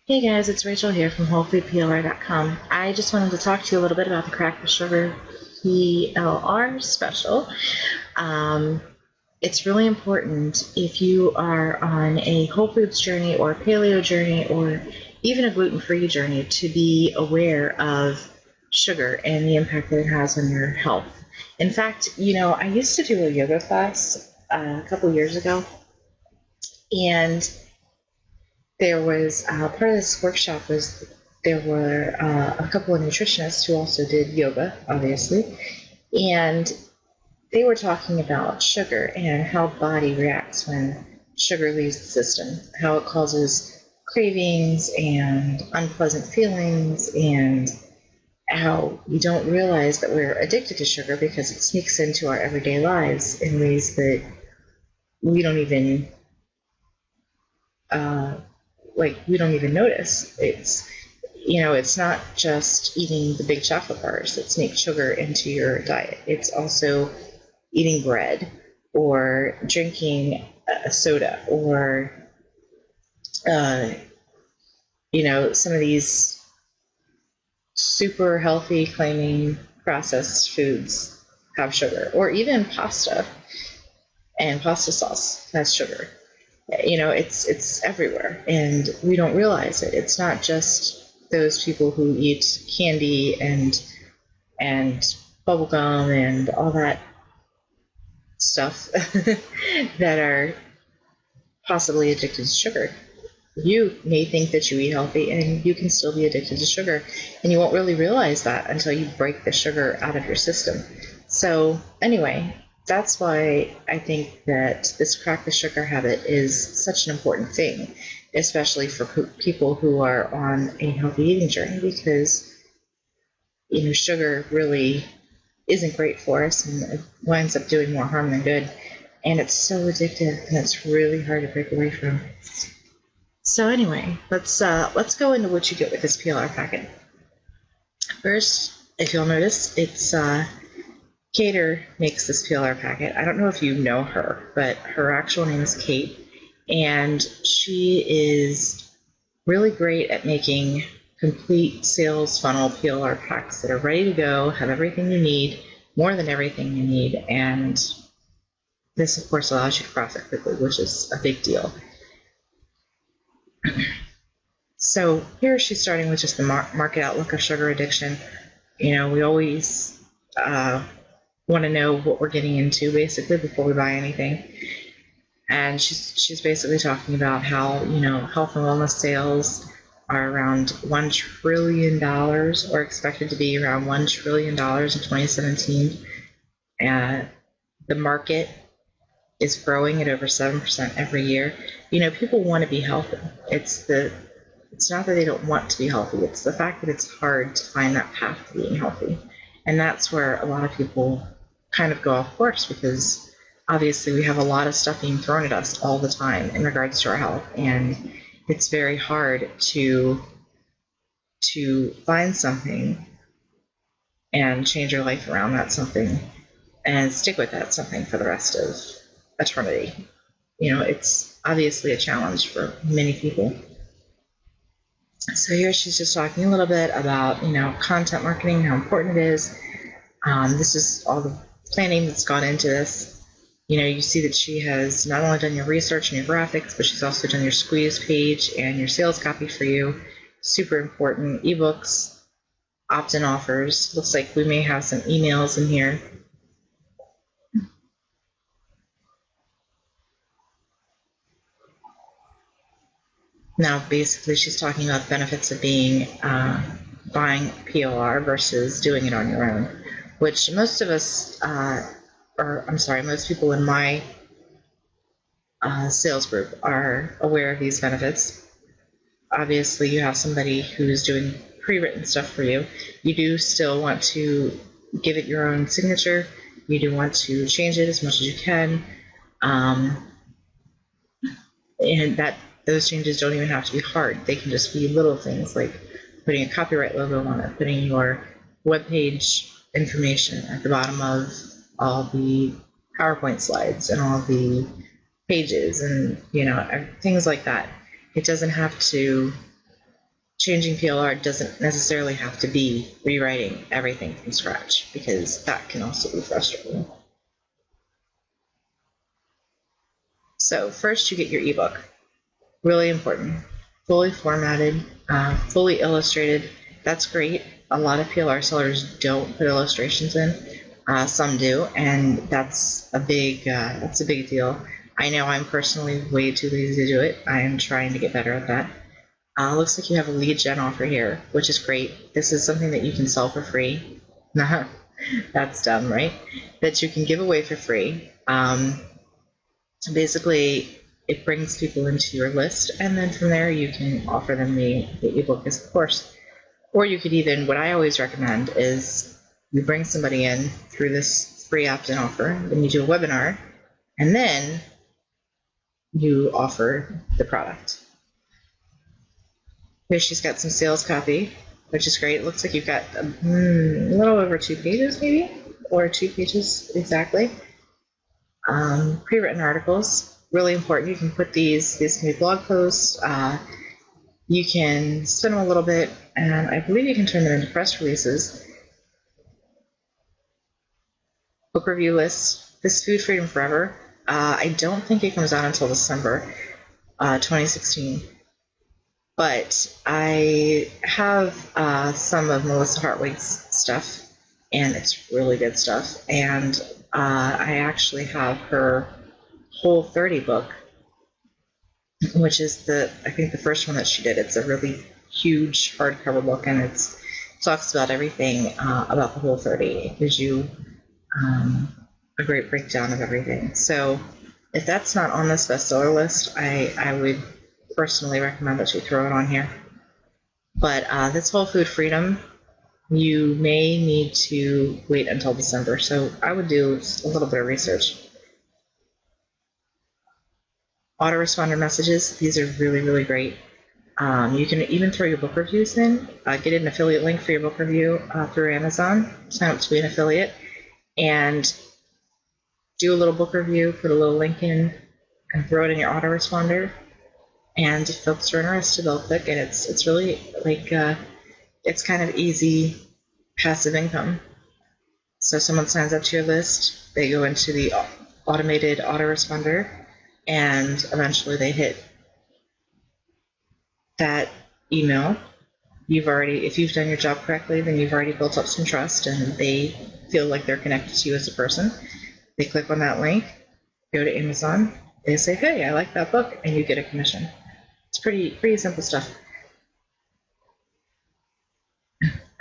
Hey guys, it's Rachel here from WholeFoodPLR.com. I just wanted to talk to you a little bit about the Crack the Sugar PLR special. Um, it's really important if you are on a whole foods journey or a paleo journey or even a gluten-free journey to be aware of sugar and the impact that it has on your health. In fact, I used to do a yoga class a couple years ago, and there was part of this workshop was there were a couple of nutritionists who also did yoga, obviously, and they were talking about sugar and how the body reacts when sugar leaves the system, how it causes cravings and unpleasant feelings, and how we don't realize that we're addicted to sugar because it sneaks into our everyday lives in ways that we don't even uh, we don't even notice. It's not just eating the big chocolate bars that sneak sugar into your diet. It's also eating bread or drinking a soda or some of these super healthy claiming processed foods have sugar, or even pasta and pasta sauce has sugar. It's everywhere, and we don't realize it. It's not just those people who eat candy and bubblegum and all that stuff that are possibly addicted to sugar. You may think that you eat healthy and you can still be addicted to sugar, and you won't really realize that until you break the sugar out of your system. So anyway, that's why I think that this crack the sugar habit is such an important thing, especially for people who are on a healthy eating journey, because sugar really isn't great for us, and it winds up doing more harm than good. And it's so addictive, and it's really hard to break away from. So anyway, let's go into what you get with this PLR packet. First, if you'll notice, it's Kater makes this PLR packet. I don't know if you know her, but her actual name is Kate, and she is really great at making complete sales funnel PLR packs that are ready to go, have everything you need, more than everything you need, and this, of course, allows you to profit quickly, which is a big deal. So here she's starting with just the market outlook of sugar addiction. We always want to know what we're getting into, basically, before we buy anything. And she's basically talking about how, health and wellness sales are around $1 trillion, or expected to be around $1 trillion in 2017. The market is growing at over 7% every year. People want to be healthy. It's not that they don't want to be healthy. It's the fact that it's hard to find that path to being healthy. And that's where a lot of people kind of go off course, because obviously we have a lot of stuff being thrown at us all the time in regards to our health. And it's very hard to find something and change your life around that something and stick with that something for the rest of eternity. It's obviously a challenge for many people. So here she's just talking a little bit about, content marketing, how important it is. This is all the planning that's gone into this. You see that she has not only done your research and your graphics, but she's also done your squeeze page and your sales copy for you. Super important. Ebooks, opt-in offers. Looks like we may have some emails in here. Now, basically, she's talking about the benefits of buying PLR versus doing it on your own, which most of us, most people in my sales group are aware of these benefits. Obviously, you have somebody who's doing pre-written stuff for you. You do still want to give it your own signature. You do want to change it as much as you can. And those changes don't even have to be hard. They can just be little things like putting a copyright logo on it, putting your webpage information at the bottom of all the PowerPoint slides and all the pages, and things like that. It doesn't have to changing PLR doesn't necessarily have to be rewriting everything from scratch, because that can also be frustrating. So first you get your ebook. Really important. Fully formatted, fully illustrated. That's great. A lot of PLR sellers don't put illustrations in. Some do, and that's a big deal. I know I'm personally way too lazy to do it. I am trying to get better at that. Looks like you have a lead gen offer here, which is great. This is something that you can sell for free. That's dumb, right? That you can give away for free. Basically, it brings people into your list, and then from there you can offer them the ebook as a course. Or you could even, what I always recommend is you bring somebody in through this free opt-in offer, then you do a webinar, and then you offer the product. Here she's got some sales copy, which is great. It looks like you've got a little over 2 pages maybe, or 2 pages exactly. Pre-written articles, really important. You can put these can be blog posts. You can spin them a little bit, and I believe you can turn them into press releases. Book review list. This Food Freedom Forever. I don't think it comes out until December 2016. But I have some of Melissa Hartwig's stuff, and it's really good stuff. And I actually have her Whole30 book, which is I think the first one that she did. It's a really huge hardcover book, and it talks about everything about the Whole30. It gives you a great breakdown of everything. So if that's not on this bestseller list, I would personally recommend that you throw it on here. But this whole food freedom, you may need to wait until December. So I would do a little bit of research. Autoresponder messages, these are really, really great. You can even throw your book reviews in, get an affiliate link for your book review through Amazon, sign up to be an affiliate, and do a little book review, put a little link in, and throw it in your autoresponder. And if folks are interested, they'll click, and it's really like it's kind of easy passive income. So someone signs up to your list, they go into the automated autoresponder, and eventually they hit that email. If you've done your job correctly, then you've already built up some trust, and they feel like they're connected to you as a person. They click on that link, go to Amazon, they say, hey, I like that book, and you get a commission. It's pretty simple stuff.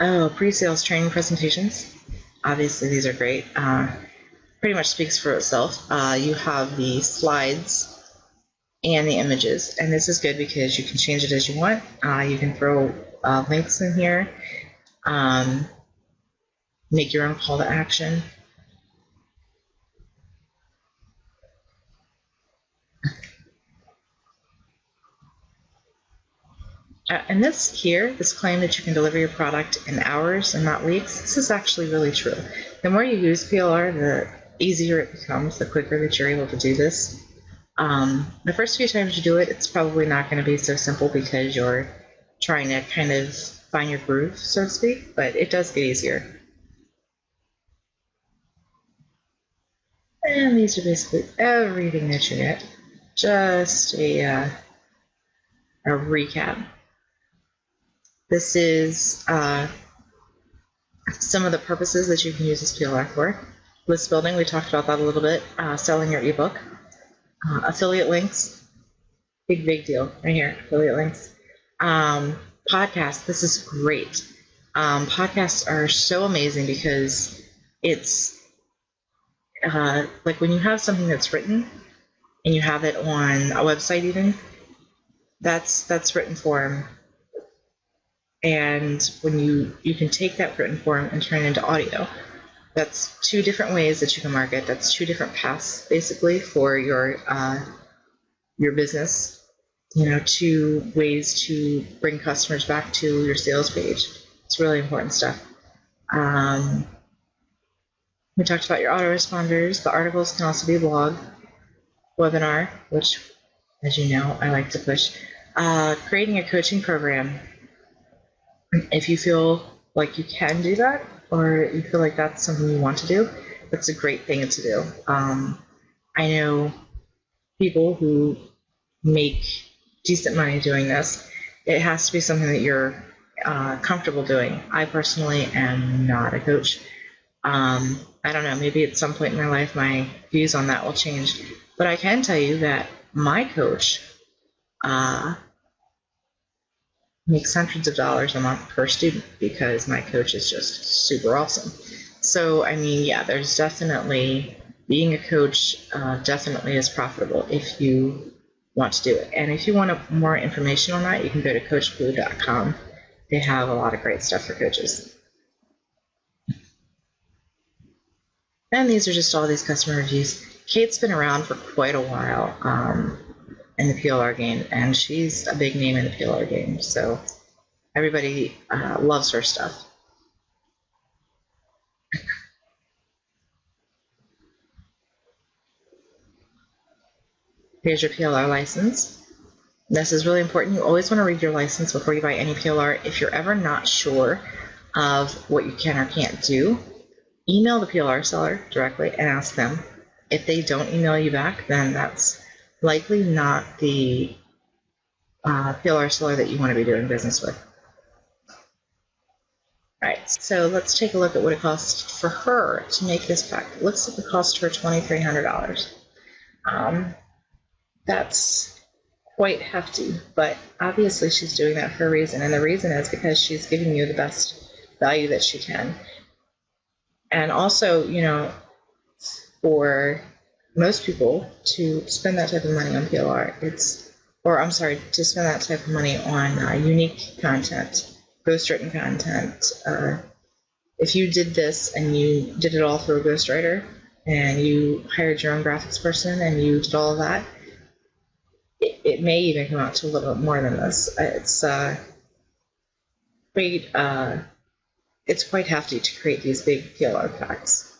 Oh, pre-sales training presentations. Obviously, these are great. Pretty much speaks for itself. You have the slides and the images, and this is good because you can change it as you want. You can throw links in here, make your own call to action. And this claim that you can deliver your product in hours and not weeks, this is actually really true. The more you use PLR, the easier it becomes, the quicker that you're able to do this. The first few times you do it, it's probably not going to be so simple because you're trying to kind of find your groove, so to speak, but it does get easier. And these are basically everything that you get. Just a recap. This is some of the purposes that you can use this PLR for. List building, we talked about that a little bit. Selling your ebook. Affiliate links, big deal right here, affiliate links. Podcasts, this is great. Podcasts are so amazing because it's like when you have something that's written and you have it on a website even, that's written form. And when you can take that written form and turn it into audio. That's 2 different ways that you can market. That's 2 different paths basically for your business. 2 ways to bring customers back to your sales page. It's really important stuff. We talked about your autoresponders. The articles can also be blog, webinar, which, as you know, I like to push. Creating a coaching program. If you feel like you can do that, or you feel like that's something you want to do, that's a great thing to do. I know people who make decent money doing this. It has to be something that you're comfortable doing. I personally am not a coach. I don't know, maybe at some point in my life my views on that will change. But I can tell you that my coach uh, makes hundreds of dollars a month per student because my coach is just super awesome. So, I mean, yeah, there's definitely, being a coach definitely is profitable if you want to do it. And if you want more information on that, you can go to coachblue.com. They have a lot of great stuff for coaches. And these are just all these customer reviews. Kate's been around for quite a while in the PLR game, and she's a big name in the PLR game. So everybody loves her stuff. Here's your PLR license. This is really important. You always want to read your license before you buy any PLR. If you're ever not sure of what you can or can't do, email the PLR seller directly and ask them. If they don't email you back, then that's likely not the PLR seller that you want to be doing business with. All right, so let's take a look at what it costs for her to make this pack. It looks like it cost her $2,300. That's quite hefty, but obviously she's doing that for a reason, and the reason is because she's giving you the best value that she can. And also, you know, for most people to spend that type of money on PLR, to spend that type of money on unique content, ghostwritten content. If you did this and you did it all through a ghostwriter and you hired your own graphics person and you did all of that, it may even come out to a little bit more than this. It's quite hefty to create these big PLR packs.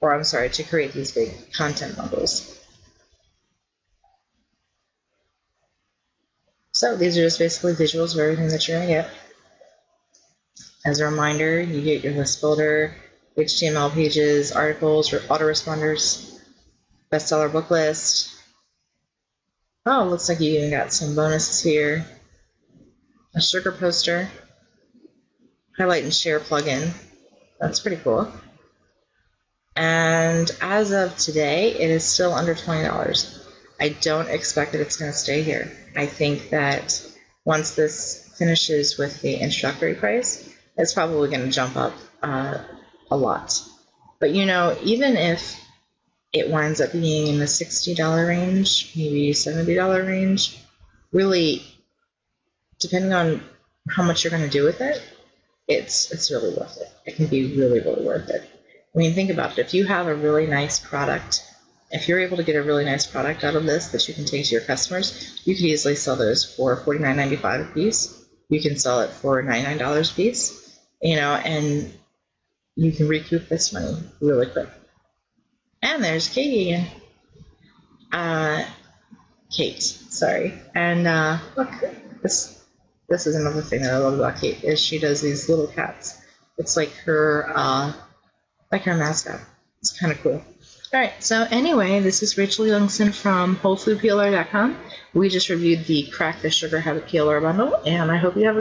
Or I'm sorry, to create these big content bundles. So these are just basically visuals of everything that you're going to get. As a reminder, you get your list builder, HTML pages, articles, autoresponders, bestseller book list. Oh, looks like you even got some bonuses here. A sugar poster, highlight and share plugin. That's pretty cool. And as of today, it is still under $20. I don't expect that it's going to stay here. I think that once this finishes with the introductory price, it's probably going to jump up a lot. But you know, even if it winds up being in the $60 range, maybe $70 range, really, depending on how much you're going to do with it, it's really worth it. It can be really, really worth it. I mean, think about it. If you have a really nice product, if you're able to get a really nice product out of this that you can take to your customers, you could easily sell those for $49.95 a piece. You can sell it for $99 a piece, you know, and you can recoup this money really quick. And there's Katie again. Kate, sorry. And look, this is another thing that I love about Kate, is she does these little cats. It's like her mascot. It's kind of cool. All right, so anyway, this is Rachel Youngson from WholeFoodPLR.com. We just reviewed the Crack the Sugar Habit PLR bundle, and I hope you have a